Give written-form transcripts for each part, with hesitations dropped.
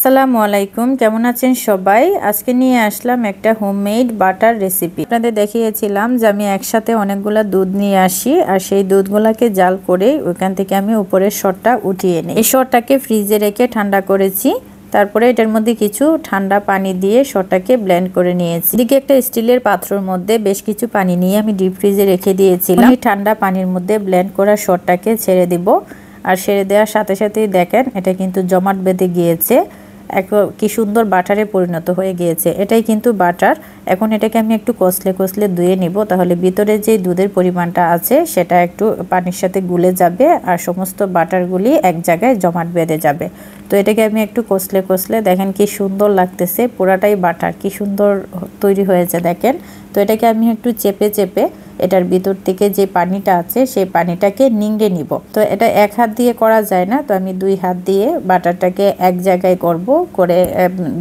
আসসালামু আলাইকুম, কেমন আছেন সবাই। আজকে নিয়ে আসলাম একটা হোমমেড বাটার রেসিপি। আপনাদের দেখিয়েছিলাম যে আমি একসাথে অনেকগুলা দুধ নিয়ে আসি আর সেই দুধগুলাকে জাল করে ওইখান থেকে আমি উপরের সরটা উঠিয়ে নিই। এই সরটাকে ফ্রিজে রেখে ঠান্ডা করেছি। তারপরে এটার মধ্যে কিছু ঠান্ডা পানি দিয়ে সরটাকে ব্লেন্ড করে নিয়েছি। এদিকে একটা স্টিলের পাত্রের মধ্যে বেশ কিছু পানি নিয়ে আমি ডিপ ফ্রিজে রেখে দিয়েছিলাম। এই ঠান্ডা পানির মধ্যে ব্লেন্ড করা সরটাকে ছেড়ে দিব। আর ছেড়ে দেওয়ার সাথে সাথেই দেখেন এটা কিন্তু জমাট বেঁধে গিয়েছে, কি সুন্দর বাটারে পরিণত হয়ে গিয়েছে। এটাই কিন্তু বাটার। এখন এটাকে আমি একটু কষলে ধুয়ে নিব, তাহলে ভিতরে যে দুধের পরিমাণটা আছে সেটা একটু পানির সাথে গুলে যাবে আর সমস্ত বাটারগুলি এক জায়গায় জমাট বেঁধে যাবে। তো এটাকে আমি একটু কষলে দেখেন কি সুন্দর লাগতেছে, পুরাটাই বাটার, কি সুন্দর তৈরি হয়েছে দেখেন। তো এটাকে আমি একটু চেপে এটার ভিতর থেকে যে পানিটা আছে সেই পানিটাকে নিংড়ে নিব। তো এটা এক হাত দিয়ে করা যায় না, তো আমি দুই হাত দিয়ে বাটারটাকে এক জায়গায় করে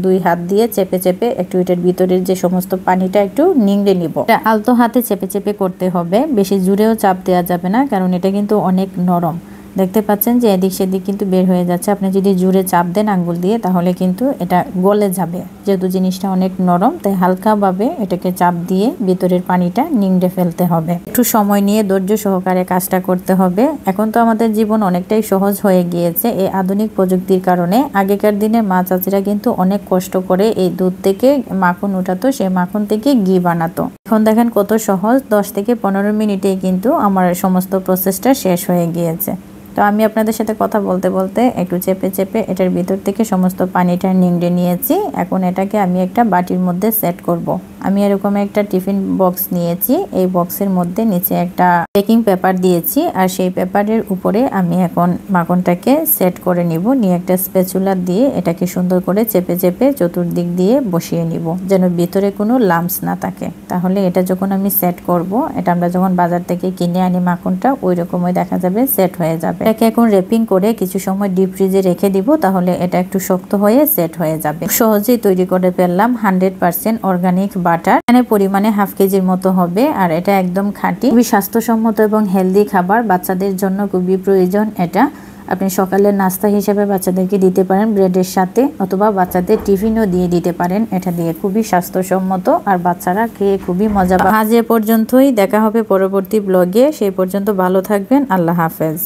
দুই হাত দিয়ে চেপে একটু এটার ভিতরের যে সমস্ত পানিটা একটু নিংড়ে নিব। এটা আলতো হাতে চেপে করতে হবে, বেশি জোরেও চাপ দেওয়া যাবে না, কারণ এটা কিন্তু অনেক নরম। দেখতে পাচ্ছেন যে এদিক সেদিক কিন্তু বের হয়ে যাচ্ছে। আপনি যদি জোরে চাপ দেন আঙ্গুল দিয়ে তাহলে কিন্তু এটা গলে যাবে, যেহেতু জিনিসটা অনেক নরম। তাই হালকাভাবে এটাকে চাপ দিয়ে ভিতরের পানিটা নিংড়ে ফেলতে হবে। একটু সময় নিয়ে ধৈর্য সহকারে কাজটা করতে হবে। এখন তো আমাদের জীবন অনেকটাই সহজ হয়ে গিয়েছে এই আধুনিক প্রযুক্তির কারণে। আগেকার দিনে মা চাচিরা কিন্তু অনেক কষ্ট করে এই দুধ থেকে মাখন উঠাতো, সেই মাখন থেকে ঘি বানাতো। এখন দেখেন কত সহজ, 10 থেকে 15 মিনিটেই কিন্তু আমার সমস্ত প্রসেসটা শেষ হয়ে গিয়েছে। তো আমি আপনাদের সাথে কথা বলতে একটু চেপে এটার ভিতর থেকে সমস্ত পানিটা নিংড়ে নিয়েছি। এখন এটাকে আমি একটা বাটির মধ্যে সেট করব। আমি এরকম একটা টিফিন বক্স নিয়েছি, এই বক্সের মধ্যে নিচে একটা বেকিং পেপার দিয়েছি আর সেই পেপারের উপরে আমি এখন মাখনটাকে সেট করে নিব। নিয়ে একটা স্প্যাচুলা দিয়ে এটাকে সুন্দর করে চেপে চতুর্দিক দিয়ে বসিয়ে নিব, যেন ভিতরে কোনো লাম্পস না থাকে। তাহলে এটা যখন আমি সেট করব, এটা আমরা যখন বাজার থেকে কিনে আনি মাখনটা ওই রকমই দেখা যাবে, সেট হয়ে যাবে। এটাকে এখন র্যাপিং করে কিছু সময় ডিপ ফ্রিজে রেখে দিব, তাহলে এটা একটু শক্ত হয়ে সেট হয়ে যাবে। সহজেই তৈরি করে ফেললাম 100% অর্গানিক বাটার। এখানে পরিমাণে হাফ কেজির মতো হবে আর এটা একদম খাঁটি, খুবই স্বাস্থ্যসম্মত এবং হেলদি খাবার। বাচ্চাদের জন্য খুবই প্রয়োজন এটা। আপনি সকালের নাস্তা হিসেবে বাচ্চাদেরকে দিতে পারেন ব্রেডের সাথে, অথবা বাচ্চাদের টিফিনও দিয়ে দিতে পারেন। এটা দিয়ে খুবই স্বাস্থ্যসম্মত আর বাচ্চারা খেয়ে খুবই মজা পাবে। আজ এ পর্যন্তই, দেখা হবে পরবর্তী ব্লগে। সেই পর্যন্ত ভালো থাকবেন, আল্লাহ হাফেজ।